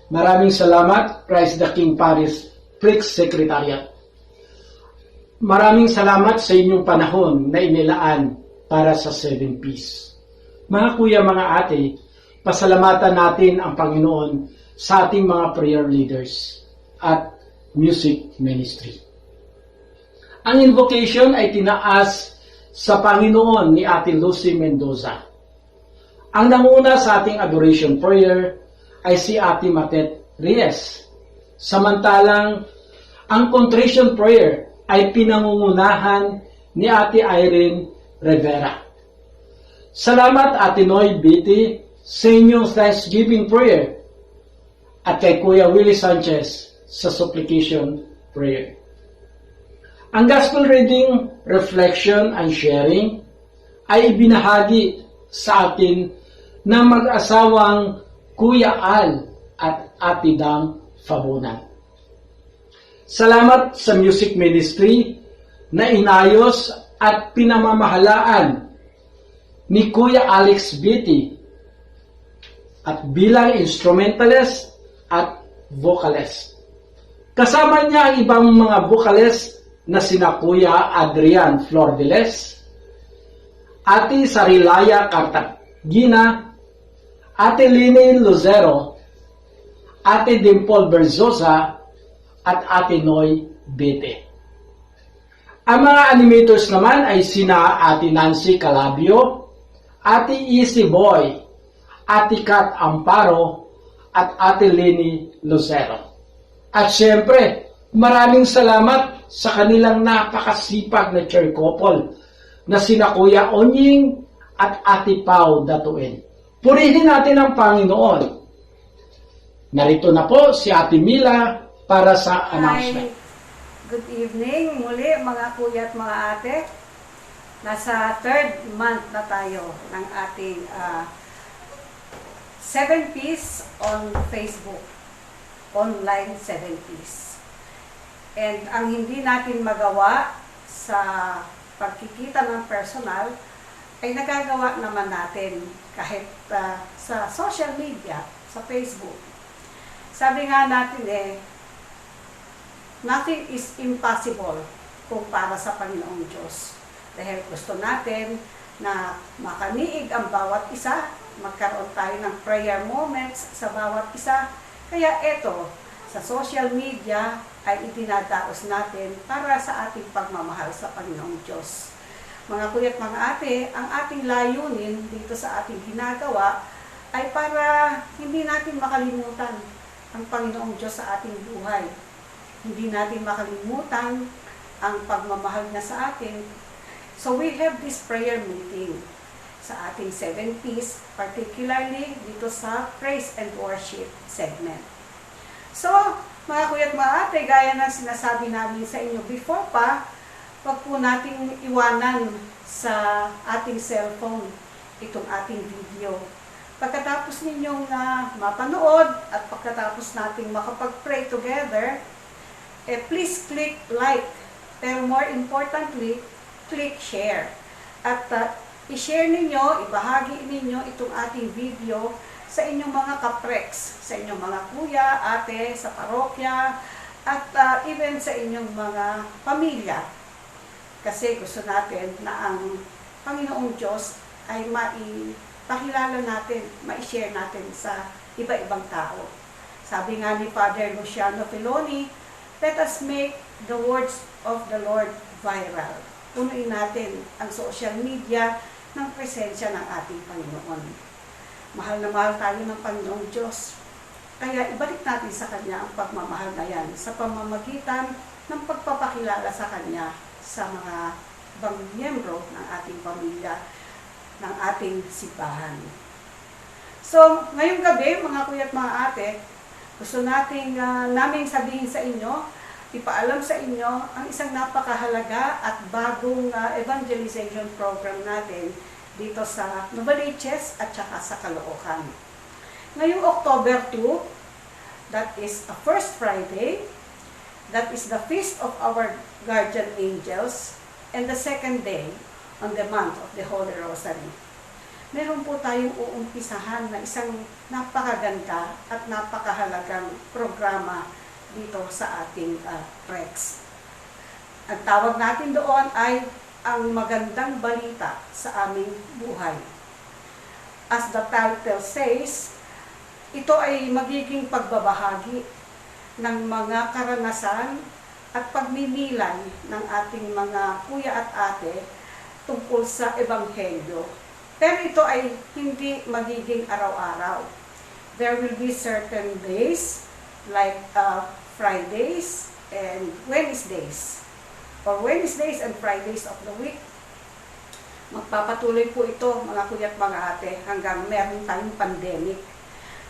Maraming salamat, Christ the King Parish Prix Secretariat. Maraming salamat sa inyong panahon na inilaan para sa 7 Ps. Mga kuya, mga ate, pasalamatan natin ang Panginoon sa ating mga prayer leaders at music ministry. Ang invocation ay tinaas sa Panginoon ni Ate Lucy Mendoza. Ang nanguna sa ating adoration prayer ay si Ate Matet Reyes. Samantalang ang contrition prayer ay pinangungunahan ni Ate Irene Rivera. Salamat Ate Noy Biti sa inyong Thanksgiving prayer at kay Kuya Willie Sanchez sa supplication prayer. Ang gospel reading, reflection, and sharing ay ibinahagi sa atin ng mag-asawang Kuya Al at Ate Dang Fabunan. Salamat sa music ministry na inayos at pinamamahalaan ni Kuya Alex Biti at bilang instrumentalist at vocalist. Kasama niya ang ibang mga vocalist na sina Kuya Adrian Flordeles, Ate Sarilaya Cartagina, Ate Lini Lucero, Ate Dimple Berzosa, at Ate Noy Bete. Ang mga animators naman ay sina Ate Nancy Calabio, Ate Easy Boy, Ate Kat Amparo, at Ate Lenny Lucero. At syempre, maraming salamat sa kanilang napakasipag na chair couple na sina Kuya Onying at Ate Pau Datuin. Purihin natin ang Panginoon. Narito na po si Ate Mila para sa announcement. Good evening muli mga kuya at mga ate. Nasa third month na tayo ng ating 7Ps on Facebook. Online 7Ps. And ang hindi natin magawa sa pagkikita ng personal ay nagagawa naman natin kahit sa social media, sa Facebook. Sabi nga natin nothing is impossible kung para sa Panginoong Diyos. Dahil gusto natin na makaniig ang bawat isa, magkaroon tayo ng prayer moments sa bawat isa. Kaya ito, sa social media ay itinadaos natin para sa ating pagmamahal sa Panginoong Diyos. Mga kuya at mga ate, ang ating layunin dito sa ating ginagawa ay para hindi natin makalimutan ang Panginoong Diyos sa ating buhay. Hindi natin makalimutan ang pagmamahal niya sa atin. So we have this prayer meeting sa ating 7Ps, particularly dito sa Praise and Worship segment. So, mga kuya at mga ate, gaya ng sinasabi namin sa inyo before pa, wag po nating iwanan sa ating cellphone itong ating video. Pagkatapos ninyong mapanood at pagkatapos nating makapag-pray together, please click like, pero more importantly, click share. At i-share ninyo, ibahagi ninyo itong ating video sa inyong mga kapreks, sa inyong mga kuya, ate, sa parokya, at even sa inyong mga pamilya. Kasi gusto natin na ang Panginoong Diyos ay maipakilala natin, ma-share natin sa iba-ibang tao. Sabi nga ni Father Luciano Filoni, let us make the words of the Lord viral. Punuin natin ang social media ng presensya ng ating Panginoon. Mahal na mahal tayo ng Panginoong Diyos. Kaya ibalik natin sa Kanya ang pagmamahal na yan sa pamamagitan ng pagpapakilala sa Kanya sa mga ibang miyembro ng ating pamilya, ng ating simbahan. So, ngayong gabi, mga kuya at mga ate, gusto naming sabihin sa inyo, ipaalam sa inyo ang isang napakahalaga at bagong evangelization program natin dito sa Novaliches at saka sa Caloocan. Ngayong October 2, that is a first Friday, that is the feast of our guardian angels, and the second day on the month of the Holy Rosary. Meron po tayong uumpisahan na isang napakaganda at napakahalagang programa dito sa ating PREX. Ang tawag natin doon ay ang magandang balita sa aming buhay. As the title says, ito ay magiging pagbabahagi ng mga karanasan at pagninilay ng ating mga kuya at ate tungkol sa Ebanghelyo. Pero ito ay hindi magiging araw-araw. There will be certain days like Fridays and Wednesdays, or Wednesdays and Fridays of the week. Magpapatuloy po ito, mga kuya at mga ate, hanggang meron tayong pandemic.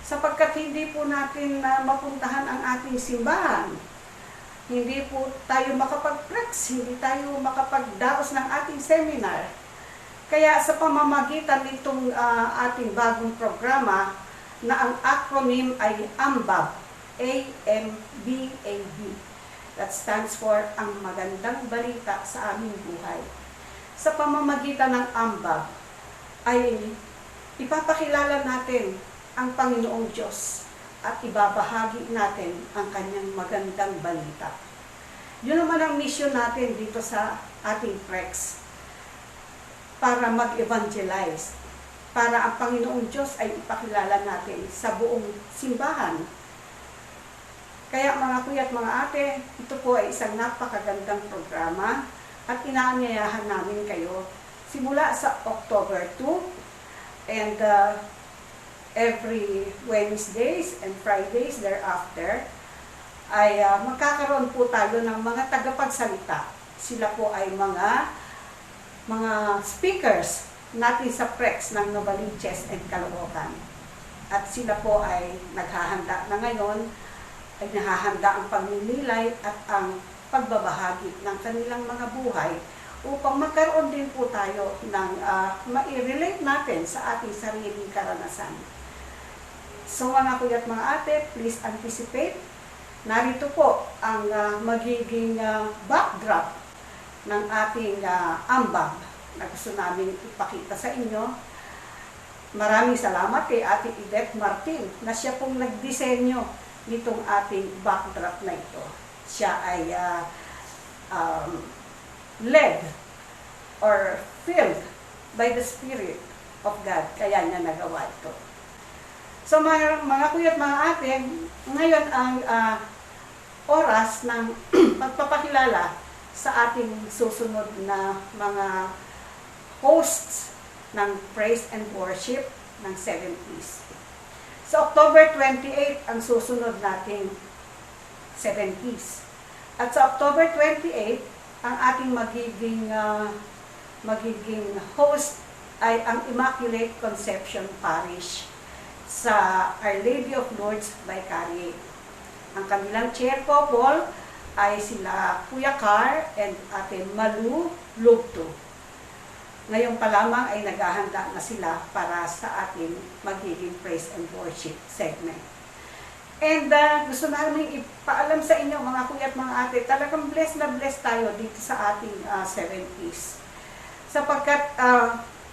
Sapagkat hindi po natin mapuntahan ang ating simbahan. Hindi po tayo makapag-prex, hindi tayo makapagdaos ng ating seminar. Kaya sa pamamagitan nitong ating bagong programa, na ang acronym ay AMBAB, A-M-B-A-B. That stands for ang magandang balita sa aming buhay. Sa pamamagitan ng AMBAB, ay ipapakilala natin ang Panginoong Diyos at ibabahagi natin ang kanyang magandang balita. Yun naman ang mission natin dito sa ating PREX, para mag-evangelize, para ang Panginoong Diyos ay ipakilala natin sa buong simbahan Kaya mga kuya at mga ate, ito po ay isang napakagandang programa at inaanyayahan namin kayo simula sa October 2 and every Wednesdays and Fridays thereafter ay magkakaroon po tayo ng mga tagapagsalita. Sila po ay mga speakers natin sa PREX ng Novaliches and Caloocan. At sila po ay naghahanda na ngayon, ay nahahanda ang pagninilay at ang pagbabahagi ng kanilang mga buhay upang magkaroon din po tayo ng ma-relate natin sa ating sariling karanasan. So mga kuya at mga ate, please anticipate. Narito po ang magiging backdrop ng ating ambag na gusto namin ipakita sa inyo. Maraming salamat kay Ate Yvette Martin na siya pong nagdisenyo nitong ating backdrop na ito. Siya ay led or filled by the Spirit of God, kaya niya nagawa ito. So mga kuya at mga ate, ngayon ang oras ng pagpapakilala sa ating susunod na mga hosts ng Praise and Worship ng 70s. Sa October 28 ang susunod nating 70s. At sa October 28, ang ating magiging host ay ang Immaculate Conception Parish sa Our Lady of Lourdes by Carrie. Ang kanilang chair couple ay sila Kuya Car and Ate Malu Lugto. Ngayon pa lamang ay naghahanda na sila para sa ating magiging Praise and Worship segment. And gusto namin ipaalam sa inyo mga kuya at mga ate, talagang blessed na blessed tayo dito sa ating 70s. Sapagkat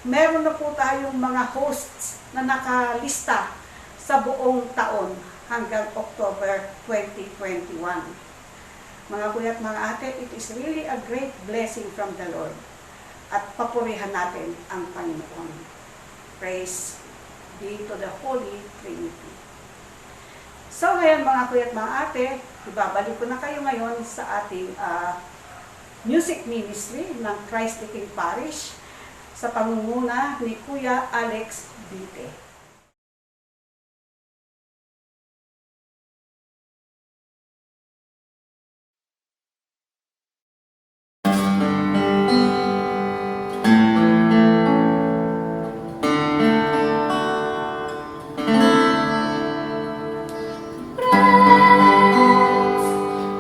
meron na po tayong mga hosts na nakalista sa buong taon hanggang October 2021. Mga kuya at mga ate, it is really a great blessing from the Lord. At papurihan natin ang Panginoon. Praise be to the Holy Trinity. So ngayon mga kuya at mga ate, ibabalik ko na kayo ngayon sa ating music ministry ng Christ the King Parish sa pangunguna ni Kuya Alex Bite.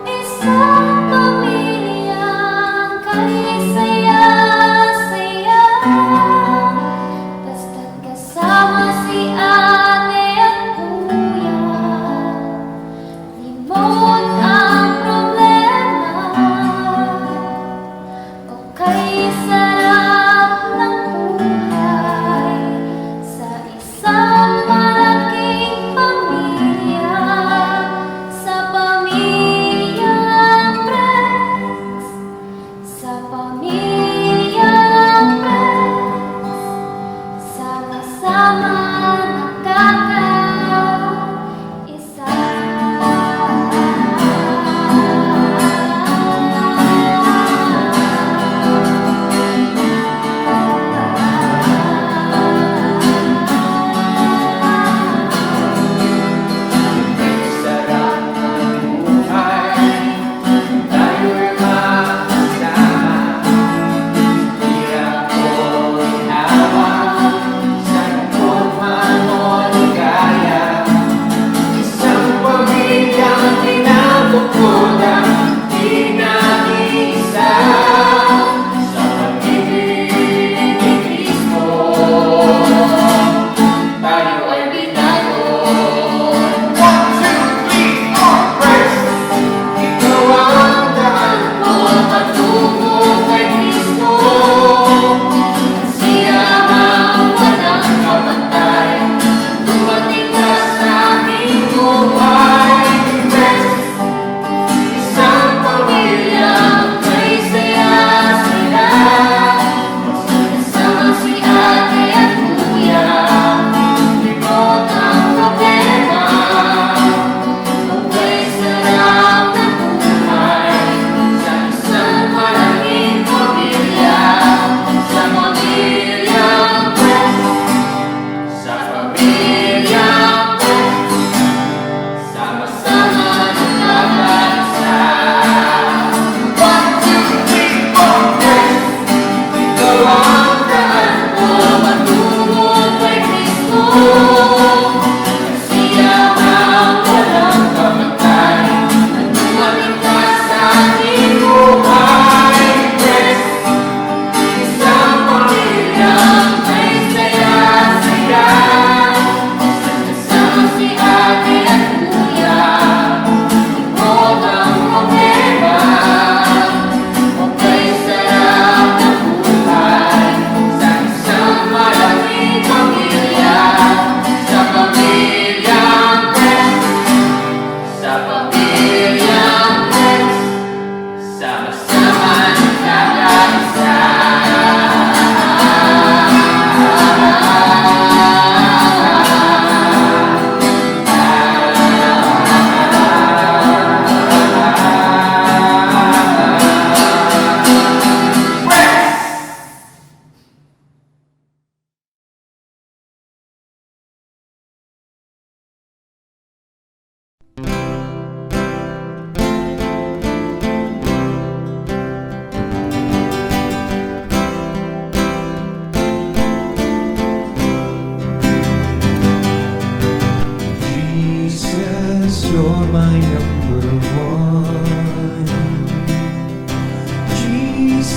Isang pamilyang kalisaya-saya, basta't kasama si ate at kuya. Limot ang problema, o kay sarap ng buhay sa isang malaking pamilya, sa pamilyang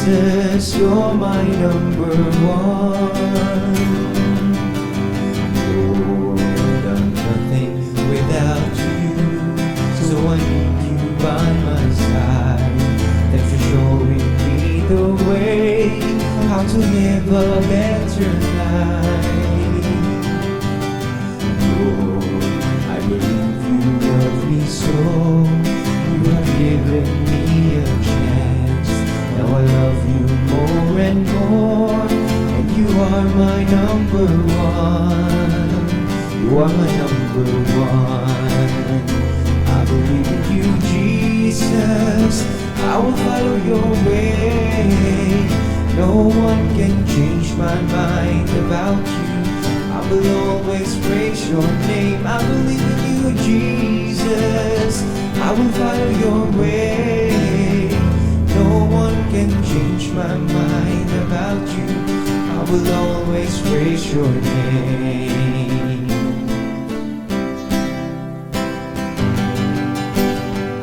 Jesus, you're my number one. Lord, I'm nothing without you, so I need you by my side. Thanks for showing me the way how to live a better life. Lord, I believe you love me so. You have given me a chance. Now I love you more and more, and you are my number one. You are my number one. I believe in you, Jesus. I will follow your way. No one can change my mind about you. I will always praise your name. I believe in you, Jesus. I will follow your way. No one can change my mind about you. I will always praise your name.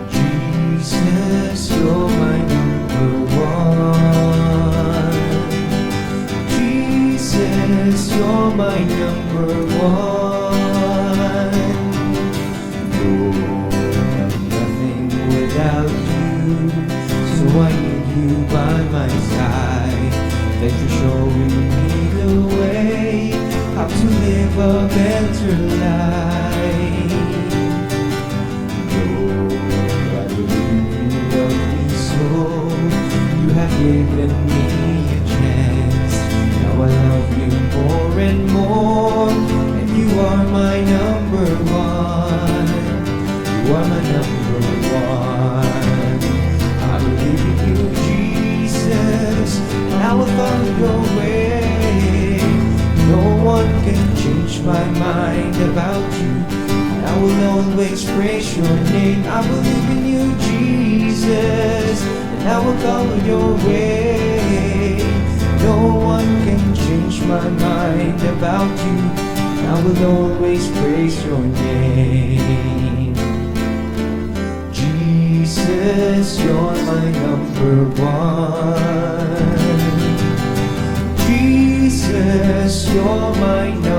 Jesus, you're my number one. Jesus, you're my number one. Lord, I'm nothing without you, so I need you by my side. Thanks for showing me the way how to live a better life. Lord, I believe you love me so. You have given me a chance. Now I love you more and more, and you are my number one. You are my number one. I believe in you, Jesus, and I will follow your way. No one can change my mind about you. I will always praise your name. I believe in you, Jesus, and I will follow your way. No one can change my mind about you. I will always praise your name. Jesus, you're my number one. Jesus, you're my number one.